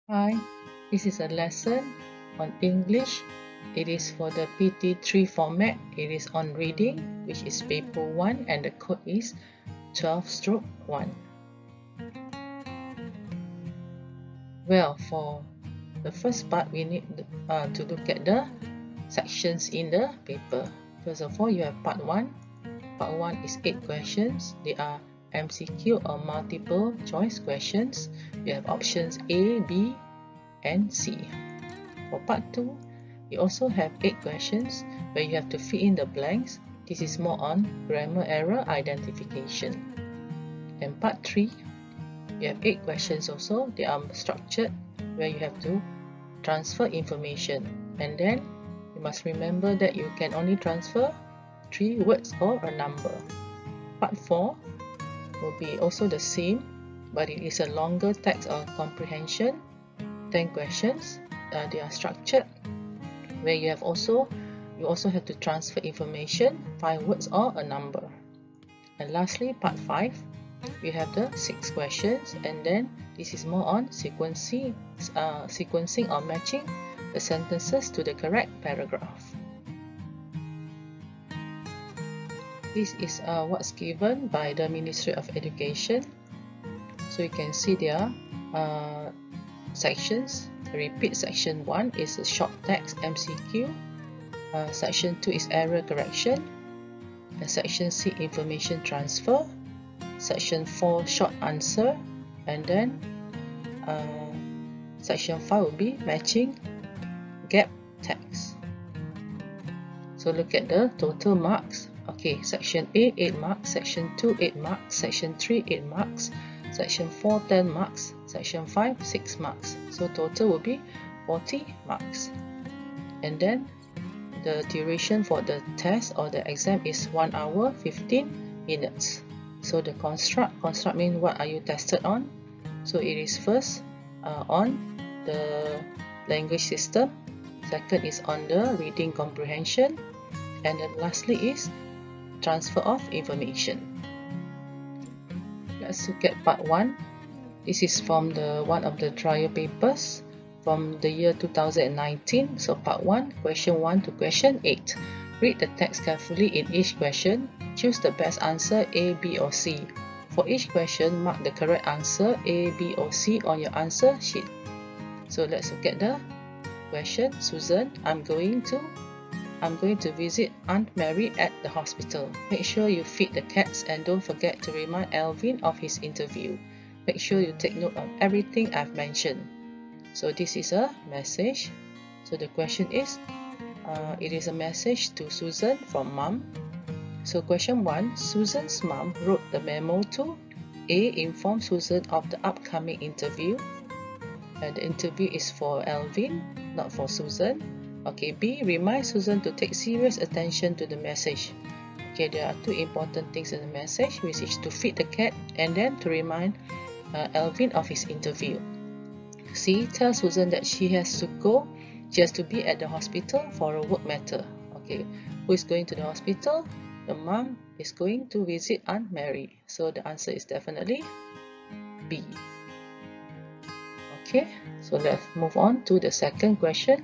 Hi, this is a lesson on English. It is for the PT3 format. It is on reading, which is paper 1, and the code is 12/1. Well, for the first part, we need to look at the sections in the paper. First of all, you have part 1. Part 1 is 8 questions. They are MCQ or multiple choice questions. You have options A, B, and C. For part 2, you also have 8 questions where you have to fill in the blanks. This is more on grammar error identification. And part 3, you have 8 questions also. They are structured where you have to transfer information. And then you must remember that you can only transfer 3 words or a number. Part 4 will be also the same, but it is a longer text or comprehension. 10 questions. They are structured where you also have to transfer information, 5 words or a number. And lastly, part 5, we have the 6 questions, and then this is more on sequencing or matching the sentences to the correct paragraph. This is what's given by the Ministry of Education. So you can see there are sections. Repeat section 1 is a short text MCQ. Section 2 is error correction. And section C, information transfer. Section 4, short answer. And then section 5 will be matching gap text. So look at the total marks. Okay, section A 8 marks, section 2 8 marks, section 3 8 marks, section 4 10 marks, section 5 6 marks. So total will be 40 marks. And then the duration for the test or the exam is 1 hour 15 minutes. So the construct means what are you tested on. So it is first on the language system, second is on the reading comprehension, and then lastly is transfer of information. Let's look at part 1. This is from one of the trial papers from the year 2019. So part 1, question 1 to question 8. Read the text carefully in each question. Choose the best answer A, B or C. For each question, mark the correct answer A, B or C on your answer sheet. So let's look at the question. Susan, I'm going to visit Aunt Mary at the hospital. Make sure you feed the cats and don't forget to remind Alvin of his interview. Make sure you take note of everything I've mentioned. So this is a message. So the question is, it is a message to Susan from Mom. So question 1, Susan's mom wrote the memo to A. Inform Susan of the upcoming interview. The interview is for Alvin, not for Susan. Okay, B. Remind Susan to take serious attention to the message. Okay, there are 2 important things in the message, which is to feed the cat and then to remind Alvin of his interview. C. Tell Susan that she has to be at the hospital for a work matter. Okay, who is going to the hospital? The mom is going to visit Aunt Mary. So the answer is definitely B. Okay, so let's move on to the second question.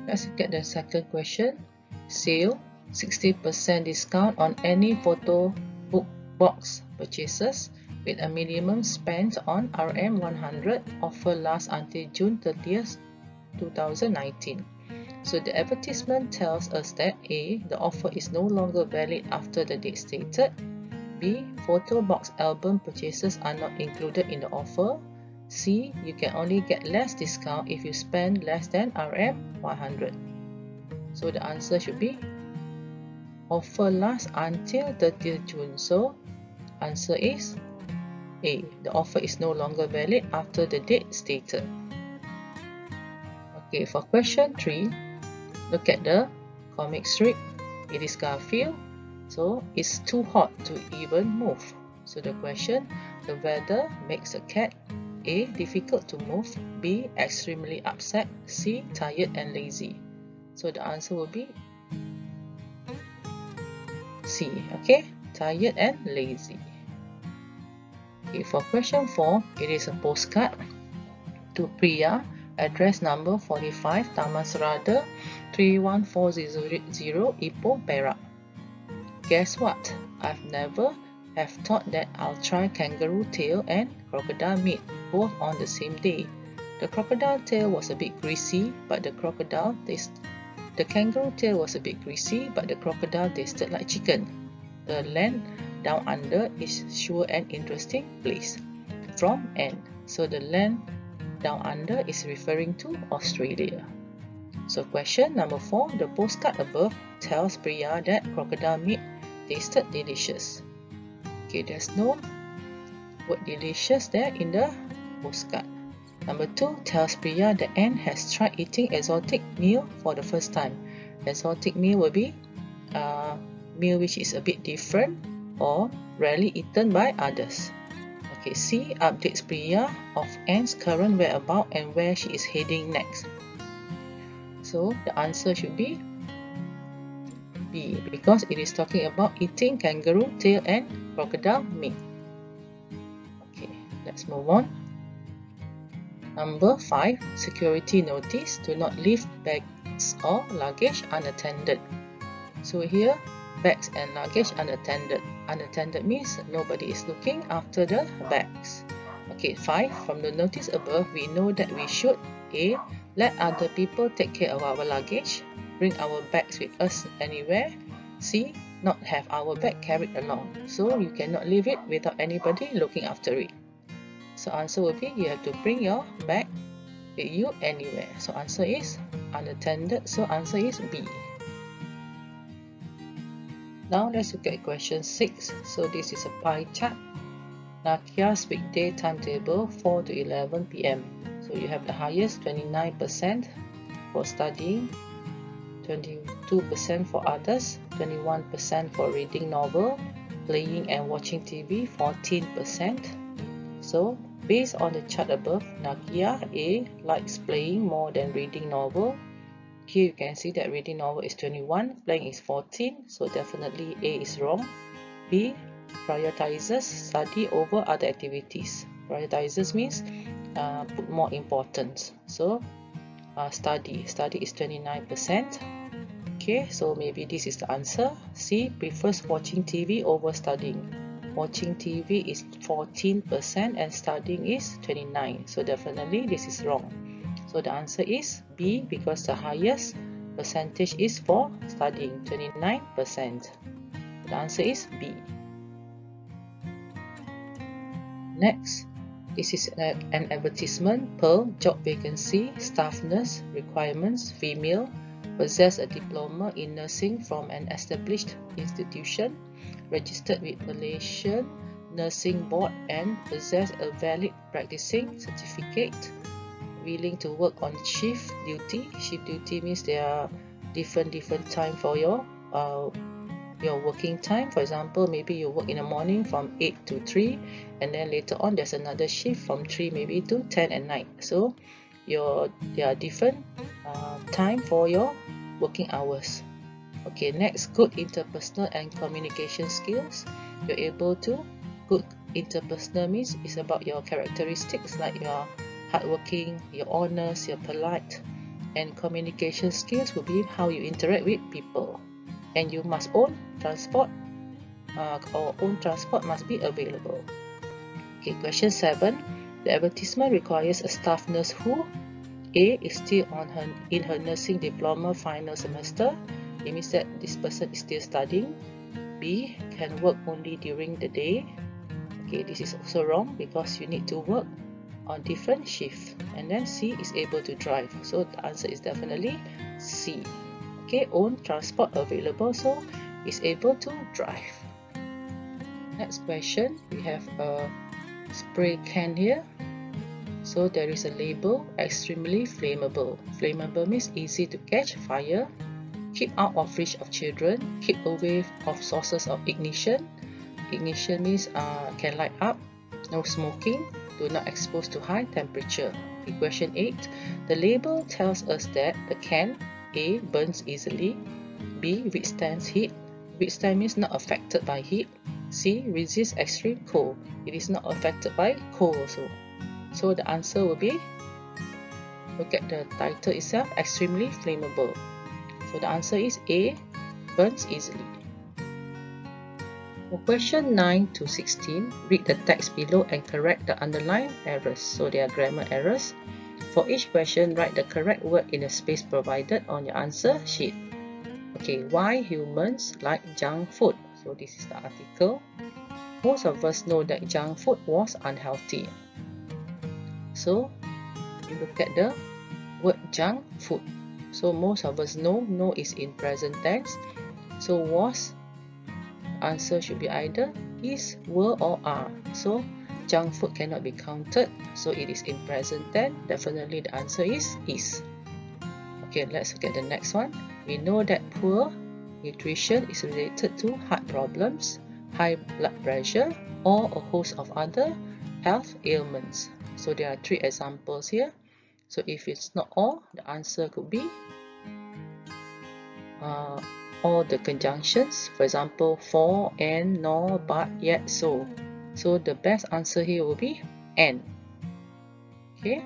Let's look at the second question. Sale, 60% discount on any photo book box purchases with a minimum spend on RM100. Offer lasts until June 30th, 2019. So the advertisement tells us that A. The offer is no longer valid after the date stated. B. Photo box album purchases are not included in the offer. C. You can only get less discount if you spend less than RM100. So the answer should be offer lasts until 30th June. So answer is A. The offer is no longer valid after the date stated. Okay, for question 3, look at the comic strip. It is Garfield. So it's too hot to even move. So the question, the weather makes a cat A. Difficult to move, B. Extremely upset, C. Tired and lazy. So the answer will be C. Okay, tired and lazy. Okay, for question 4, it is a postcard. to Priya, address number 45, Taman Serada, 31400, Ipoh, Perak. Guess what? I've never have thought that I'll try kangaroo tail and crocodile meat, both on the same day. The crocodile tail was a bit greasy, but the kangaroo tail was a bit greasy, but the crocodile tasted like chicken. The land down under is sure an interesting place. From and. So the land down under is referring to Australia. So question number 4. The postcard above tells Priya that crocodile meat tasted delicious. Okay, there's no word delicious there in the postcard. Number 2 tells Priya the ant has tried eating exotic meal for the first time. Exotic meal will be a meal which is a bit different or rarely eaten by others. Okay, C updates Priya of ant's current whereabouts and where she is heading next. So the answer should be B, because it is talking about eating kangaroo tail and crocodile meat. Okay, let's move on. Number 5, security notice: do not leave bags or luggage unattended. So here, bags and luggage unattended. Unattended means nobody is looking after the bags. Okay, 5, from the notice above, we know that we should A, let other people take care of our luggage, bring our bags with us anywhere. C, not have our bag carried along. So you cannot leave it without anybody looking after it. So answer will be you have to bring your bag with you anywhere. So answer is unattended. So answer is B. Now let's look at question 6. So this is a pie chart. Nakia's weekday timetable 4 to 11 p.m. So you have the highest 29% for studying, 22% for others, 21% for reading novel, playing and watching TV, 14%. So based on the chart above, Nakia A likes playing more than reading novel. Here you can see that reading novel is 21, playing is 14, so definitely A is wrong. B prioritizes study over other activities. Prioritizes means put more importance. So study is 29%. Okay, so maybe this is the answer. C prefers watching TV over studying. Watching TV is 14% and studying is 29%. So definitely this is wrong. So the answer is B, because the highest percentage is for studying, 29%. The answer is B. Next, this is an advertisement. Pearl, job vacancy, staff nurse, requirements, female, possess a diploma in nursing from an established institution, registered with Malaysian Nursing Board and possess a valid practicing certificate, willing to work on shift duty. Shift duty means there are different time for your working time. For example, maybe you work in the morning from 8 to 3, and then later on there's another shift from 3 maybe to 10 at night. So there are different time for your working hours. Okay, next, good interpersonal and communication skills. You're able to, good interpersonal means it's about your characteristics, like you're hardworking, you're honest, you're polite, and communication skills will be how you interact with people. And you must own transport, or own transport must be available. Okay, question 7. The advertisement requires a staff nurse who A is still in her nursing diploma final semester. It means that this person is still studying. B can work only during the day. Okay, this is also wrong because you need to work on different shifts. And then C is able to drive. So the answer is definitely C. Okay, own transport available, so is able to drive. Next question, we have a spray can here. So there is a label, extremely flammable. Flammable means easy to catch fire. Keep out of reach of children. Keep away of sources of ignition. Ignition means can light up. No smoking. Do not expose to high temperature. Okay, question 8. The label tells us that the can A burns easily. B withstands heat. Withstand means not affected by heat. C resists extreme cold. It is not affected by cold also. So the answer will be Look at the title itself, extremely flammable. So the answer is A, burns easily. For question 9 to 16, read the text below and correct the underlined errors. So they are grammar errors. For each question, write the correct word in the space provided on your answer sheet. Okay, why humans like junk food? So this is the article. Most of us know that junk food was unhealthy. So you look at the word junk food. So most of us know, no is in present tense. So was, answer should be either is, were or are. So junk food cannot be counted, so it is in present tense. Definitely the answer is. Okay, let's look at the next one. We know that poor nutrition is related to heart problems, high blood pressure, or a host of other health ailments. So there are 3 examples here. So if it's not all, the answer could be all the conjunctions. For example, for, and, nor, but, yet, so. So the best answer here will be and. Okay.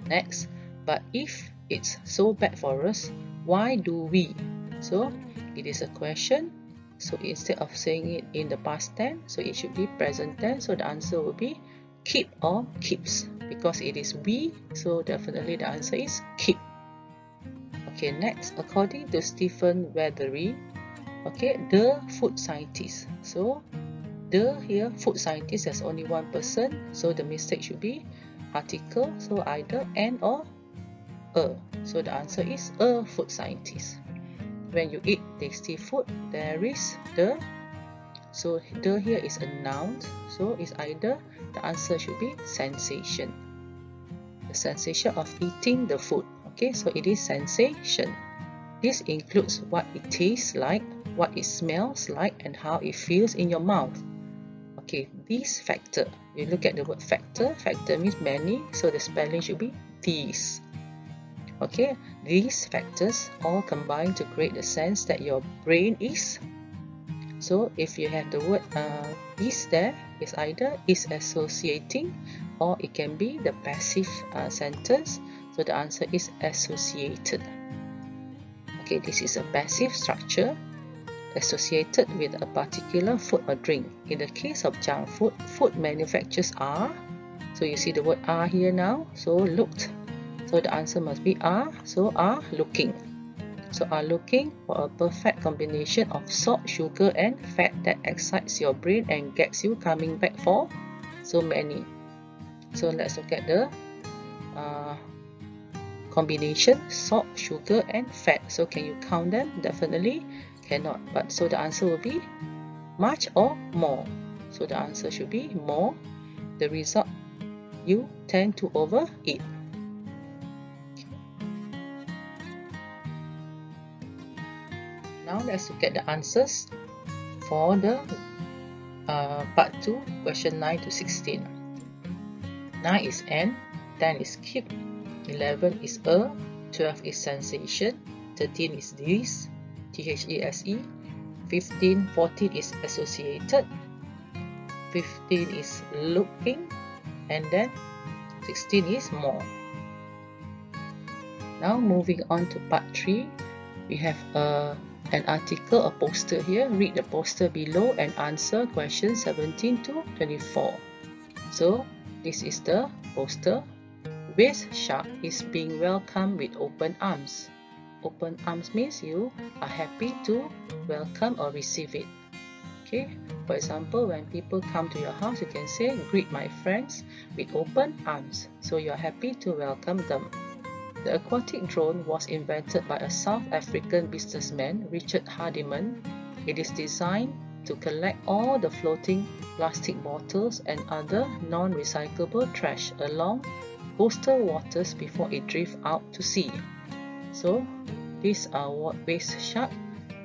Next, but if it's so bad for us, why do we? So it is a question. So instead of saying it in the past tense, so it should be present tense. So the answer will be keep or keeps, because it is we. So definitely the answer is keep. Okay, next, according to Stephen Weathery, okay, the food scientist. So the here, food scientist, there's only one person, so the mistake should be article, so either an or a. So the answer is a food scientist. When you eat tasty food, there is the. So the here is a noun, so it's either, the answer should be sensation. The sensation of eating the food. Okay, so it is sensation. This includes what it tastes like, what it smells like, and how it feels in your mouth. Okay, these factor. You look at the word factor. Factor means many, so the spelling should be these. Okay, these factors all combine to create the sense that your brain is. So if you have the word is there, it's either is associating, or it can be the passive sentence. So the answer is associated. Okay, this is a passive structure associated with a particular food or drink. In the case of junk food, food manufacturers are. So you see the word are here now. So looked. So the answer must be are. So are looking. So are looking for a perfect combination of salt, sugar, and fat that excites your brain and gets you coming back for so many. So let's look at the combination salt, sugar, and fat. So can you count them? Definitely cannot. But so the answer will be much or more. So the answer should be more. The result, you tend to overeat. Now let's look at the answers for the part 2, question 9 to 16. 9 is and, 10 is keep, 11 is a, 12 is sensation, 13 is these, these, 15, 14 is associated, 15 is looking, and then 16 is more. Now moving on to part 3, we have an article, a poster here. Read the poster below and answer questions 17 to 24. So this is the poster. Waste shark is being welcomed with open arms. Open arms means you are happy to welcome or receive it. Okay, for example, when people come to your house, you can say, greet my friends with open arms. So you are happy to welcome them. The aquatic drone was invented by a South African businessman, Richard Hardiman. It is designed to collect all the floating plastic bottles and other non-recyclable trash along coastal waters before it drifts out to sea. So, this waste shark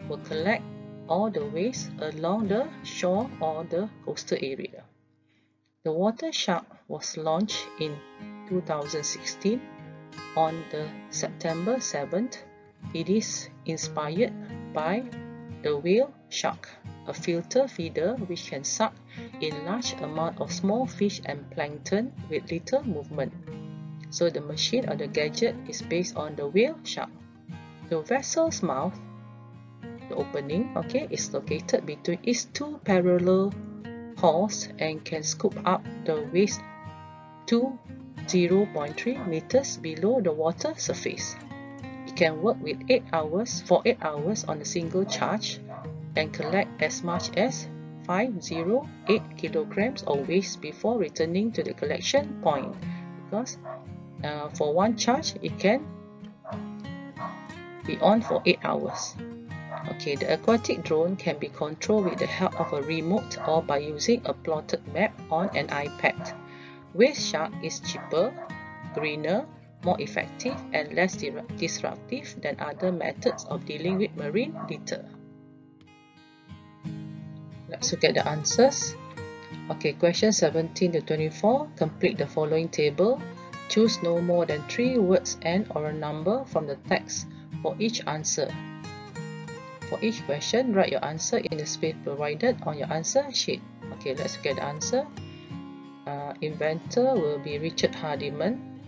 will collect all the waste along the shore or the coastal area. The water shark was launched in 2016 on the September 7th. It is inspired by the whale shark, a filter feeder which can suck in large amount of small fish and plankton with little movement. So the machine or the gadget is based on the whale shark. The vessel's mouth, the opening, okay, is located between its two parallel hulls and can scoop up the waste to 0.3 meters below the water surface. It can work with 8 hours on a single charge and collect as much as 508 kilograms of waste before returning to the collection point, because for one charge it can be on for 8 hours. Okay, the aquatic drone can be controlled with the help of a remote or by using a plotted map on an iPad. Whale shark is cheaper, greener, more effective and less disruptive than other methods of dealing with marine litter. Let's look at the answers. Okay, question 17 to 24. Complete the following table. Choose no more than 3 words and or a number from the text for each answer. For each question, write your answer in the space provided on your answer sheet. Okay, let's look at the answer. Inventor will be Richard Hardiman.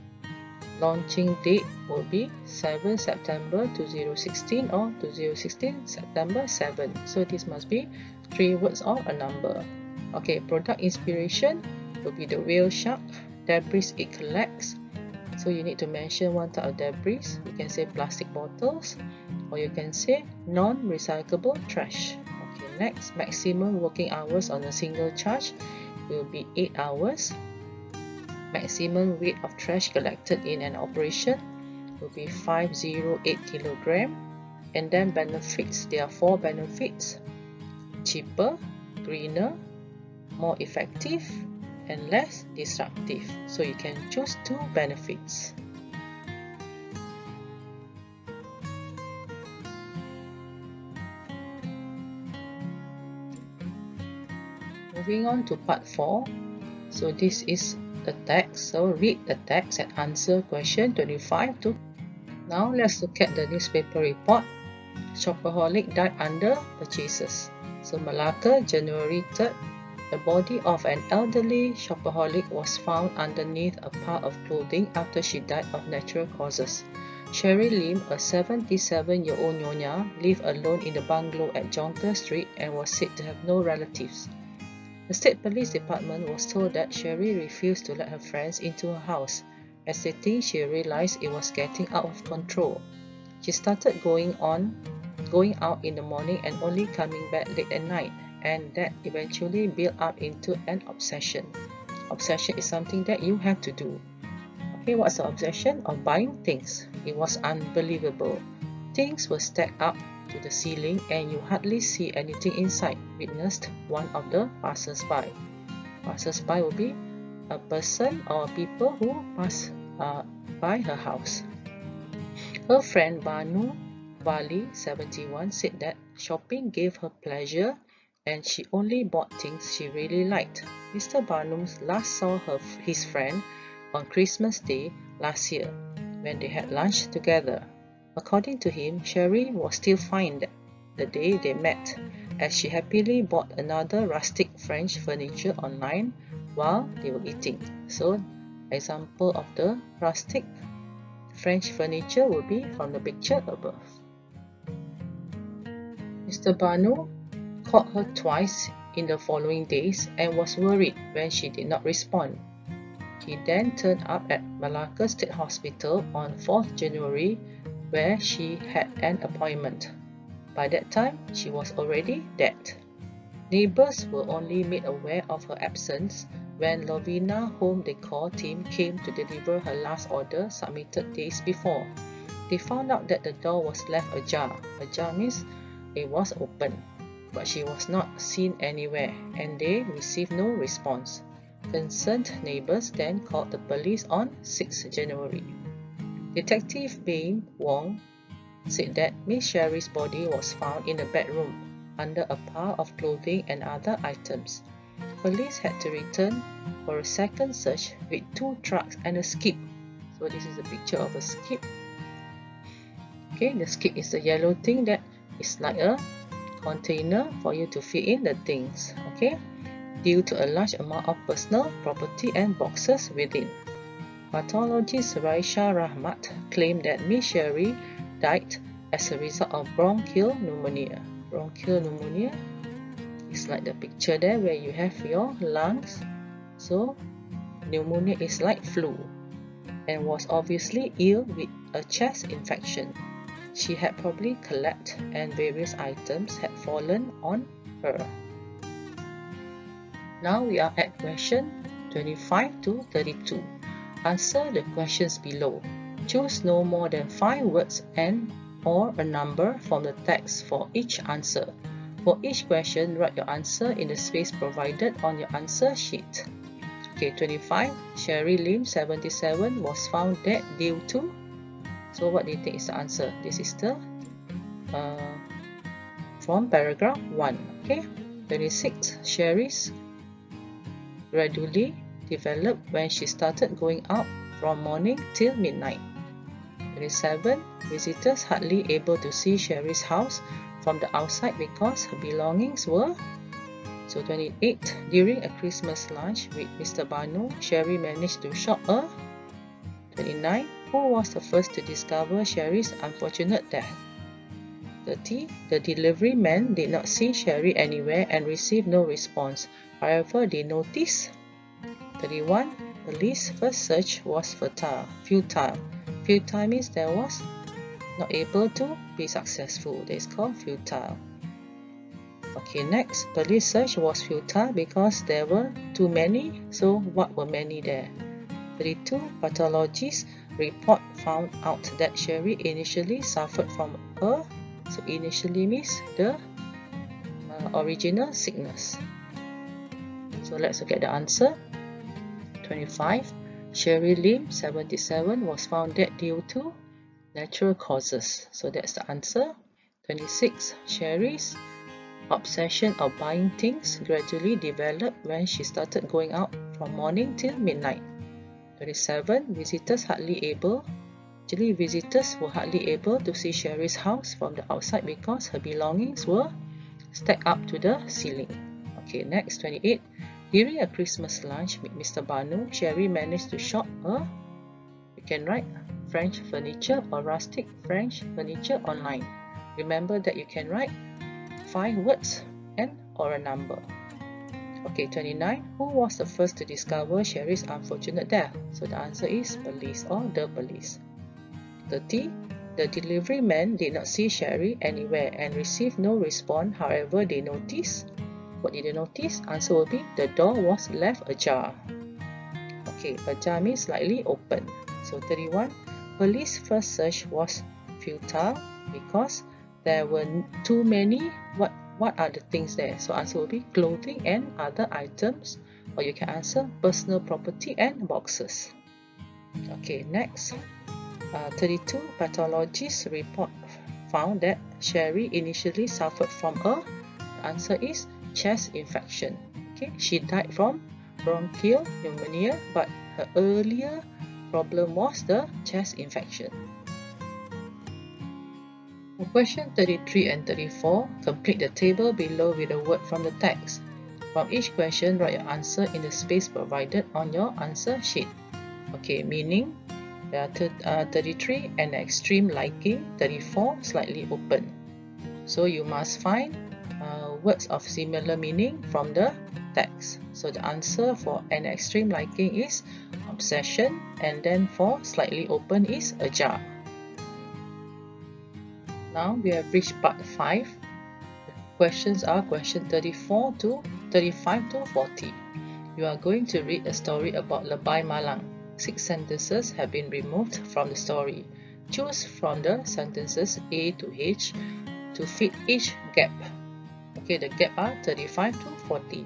Launching date will be 7 September 2016 or 2016 September 7. So this must be 3 words or a number. Okay, product inspiration will be the whale shark. Debris it collects. So you need to mention one type of debris. You can say plastic bottles, or you can say non-recyclable trash. Okay, next, maximum working hours on a single charge will be 8 hours. Maximum weight of trash collected in an operation will be 508 kilogram. And then benefits, there are 4 benefits: cheaper, greener, more effective, and less disruptive. So you can choose 2 benefits. Moving on to part 4. So this is the text. So read the text and answer question 25 to. Now let's look at the newspaper report. Shopaholic died under purchases. So Malacca, January 3rd. The body of an elderly shopaholic was found underneath a pile of clothing after she died of natural causes. Sherry Lim, a 77-year-old nyonya, lived alone in the bungalow at Jonker Street and was said to have no relatives. The State Police Department was told that Sherry refused to let her friends into her house, as they think she realized it was getting out of control. She started going out in the morning and only coming back late at night, and that eventually built up into an obsession. Obsession is something that you have to do. Okay, what's the obsession? Of buying things. It was unbelievable. Things were stacked up to the ceiling and you hardly see anything inside, witnessed one of the passers-by. Passers-by will be a person or people who pass by her house. Her friend Banu Bali, 71, said that shopping gave her pleasure and she only bought things she really liked. Mr. Barnum last saw his friend on Christmas Day last year when they had lunch together. According to him, Sherry was still fine the day they met, as she happily bought another rustic French furniture online while they were eating. So, example of the rustic French furniture will be from the picture above. Mr. Banu called her twice in the following days and was worried when she did not respond. He then turned up at Malacca State Hospital on 4th January where she had an appointment. By that time, she was already dead. Neighbors were only made aware of her absence when Lovina Home Decor team came to deliver her last order submitted days before. They found out that the door was left ajar. Ajar means it was open, but she was not seen anywhere and they received no response. Concerned neighbors then called the police on 6 January. Detective Bing Wong said that Miss Sherry's body was found in the bedroom under a pile of clothing and other items. Police had to return for a second search with 2 trucks and a skip. So this is a picture of a skip. Okay, the skip is the yellow thing that is like a container for you to fit in the things. Okay, due to a large amount of personal property and boxes within. pathologist Raisha Rahmat claimed that Miss Sherry died as a result of bronchial pneumonia. Bronchial pneumonia is like the picture there where you have your lungs. So pneumonia is like flu and was obviously ill with a chest infection. She had probably collapsed and various items had fallen on her. Now we are at question 25 to 32. Answer the questions below. Choose no more than 5 words and or a number from the text for each answer. For each question, write your answer in the space provided on your answer sheet. Okay, 25. Sherry Lim, 77, was found dead due to. So what do you think is the answer? This is the from paragraph 1. Okay, 26. Sherry's gradually developed when she started going out from morning till midnight. 27. Visitors hardly able to see Sherry's house from the outside because her belongings were. So 28. During a Christmas lunch with Mr. Banu, Sherry managed to shop a. 29. Who was the first to discover Sherry's unfortunate death? 30. The delivery man did not see Sherry anywhere and received no response. However, they noticed. 31. Police first search was futile. Futile means there was not able to be successful. That is called futile. Okay, next. Police search was futile because there were too many. So what were many there? 32. Pathologist report found out that Sherry initially suffered from a. So initially means the original sickness. So let's look at the answer. 25. Sherry Lim, 77, was found dead due to natural causes. So that's the answer. 26. Sherry's obsession of buying things gradually developed when she started going out from morning till midnight. 27. Visitors were hardly able to see Sherry's house from the outside because her belongings were stacked up to the ceiling. Okay, next. 28. During a Christmas lunch with Mr. Banu, Sherry managed to shop a. You can write French furniture or rustic French furniture online. Remember that you can write 5 words and or a number. Okay, 29. Who was the first to discover Sherry's unfortunate death? So the answer is police or the police. 30. The delivery man did not see Sherry anywhere and received no response. However, they noticed. What did they notice? Answer will be the door was left ajar. Okay, ajar means slightly open. So 31. Police first search was futile because there were too many. What are the things there? So answer will be clothing and other items, or you can answer personal property and boxes. Okay, next. 32. Pathologist report found that Sherry initially suffered from a. The answer is chest infection. Okay, she died from bronchial pneumonia, but her earlier problem was the chest infection. For question 33 and 34, complete the table below with a word from the text. From each question, write your answer in the space provided on your answer sheet. Okay, meaning there are 33 an extreme liking, 34 slightly open. So you must find words of similar meaning from the text. So the answer for an extreme liking is obsession, and then for slightly open is ajar. Now we have reached part 5. The questions are question 34 to 35 to 40. You are going to read a story about Lebay Malang. 6 sentences have been removed from the story. Choose from the sentences A to H to fit each gap. Okay, the gap are 35 to 40.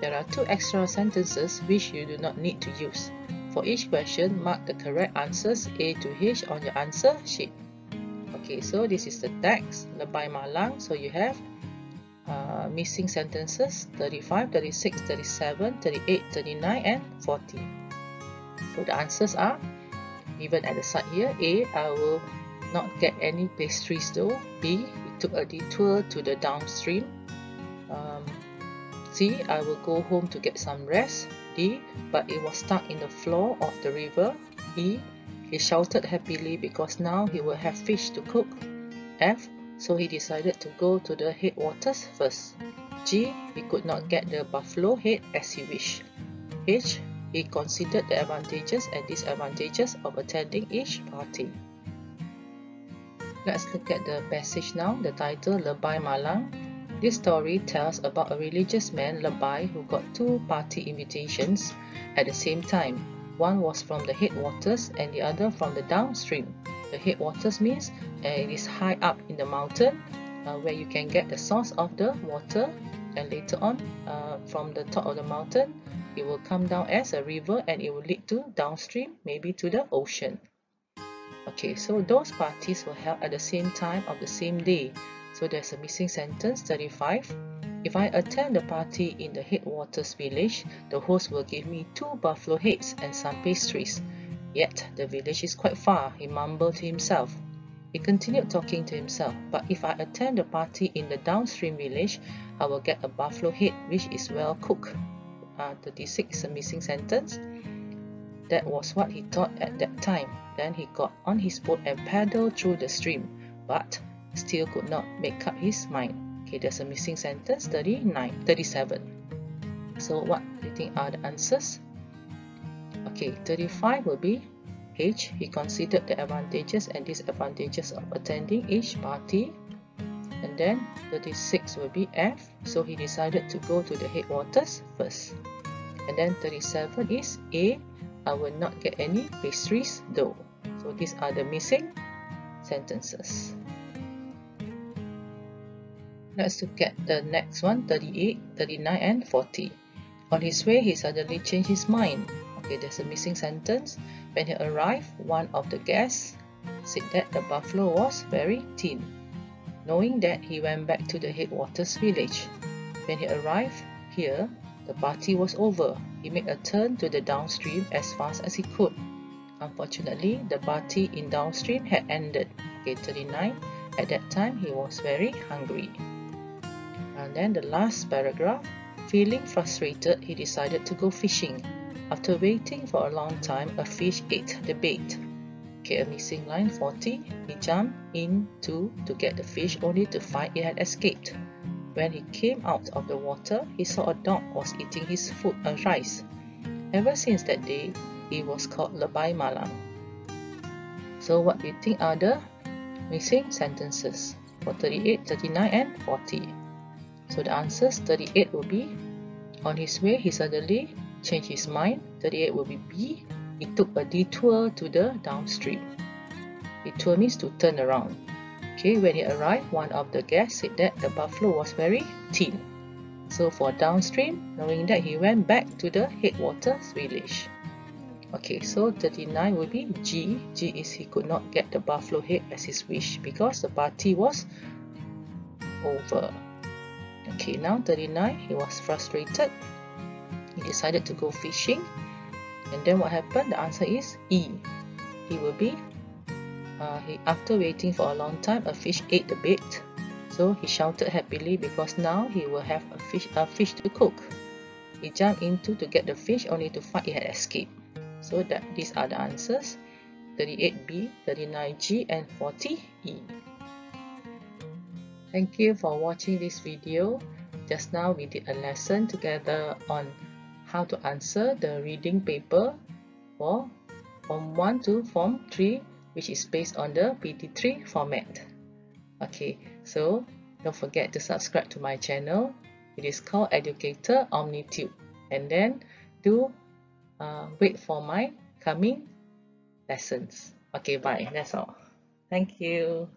There are 2 extra sentences which you do not need to use. For each question, mark the correct answers A to H on your answer sheet. Okay, so this is the text, Lebay Malang. So you have missing sentences 35, 36, 37, 38, 39 and 40. So the answers are given at the side here. A, I will not get any pastries though. B, we took a detour to the downstream. C, I will go home to get some rest. D, but it was stuck in the floor of the river. E. He shouted happily because now he will have fish to cook. F. So he decided to go to the headwaters first. G. He could not get the buffalo head as he wished. H. He considered the advantages and disadvantages of attending each party. Let's look at the passage now. The title, Lebay Malang. This story tells about a religious man, Lebay, who got 2 party invitations at the same time. One was from the headwaters and the other from the downstream. The headwaters means it is high up in the mountain where you can get the source of the water, and later on from the top of the mountain it will come down as a river and it will lead to downstream, maybe to the ocean. Okay, so those parties were held at the same time of the same day. So there's a missing sentence, 35. If I attend the party in the headwaters village, the host will give me 2 buffalo heads and some pastries. Yet the village is quite far, he mumbled to himself. He continued talking to himself, but if I attend the party in the downstream village, I will get a buffalo head which is well cooked. 36 is a missing sentence. That was what he thought at that time. Then he got on his boat and paddled through the stream, but still could not make up his mind. Okay, there's a missing sentence, 37. So what do you think are the answers? Okay, 35 will be H. He considered the advantages and disadvantages of attending each party. And then 36 will be F. So he decided to go to the headwaters first. And then 37 is A. I will not get any pastries though. So these are the missing sentences. Let's look at the next one, 38, 39 and 40. On his way, he suddenly changed his mind. Okay, there's a missing sentence. When he arrived, one of the guests said that the buffalo was very thin. Knowing that, he went back to the headwaters village. When he arrived here, the party was over. He made a turn to the downstream as fast as he could. Unfortunately, the party in downstream had ended. Okay, 39. At that time, he was very hungry. And then the last paragraph. Feeling frustrated, he decided to go fishing. After waiting for a long time, a fish ate the bait. Okay, a missing line, 40. He jumped in to get the fish only to find it had escaped. When he came out of the water, he saw a dog was eating his food and rice. Ever since that day, he was called Lebay Malang. So what do you think are the missing sentences for 38, 39 and 40? So the answers, 38 will be, on his way he suddenly changed his mind. 38 will be B. He took a detour to the downstream. Detour means to turn around. Okay, when he arrived, one of the guests said that the buffalo was very thin. So for downstream, knowing that, he went back to the headwaters village. Okay, so 39 will be G. G is he could not get the buffalo head as his wish because the party was over. Okay, now 39, he was frustrated. He decided to go fishing. And then what happened? The answer is E. He will be, after waiting for a long time, a fish ate the bait. So he shouted happily because now he will have a fish to cook. He jumped into to get the fish only to find it had escaped. So these are the answers, 38B, 39G and 40E. Thank you for watching this video. Just now we did a lesson together on how to answer the reading paper for Form 1 to Form 3, which is based on the PT3 format. Okay, so don't forget to subscribe to my channel. It is called Educator OmniTube. And then do wait for my coming lessons. Okay, bye. That's all. Thank you.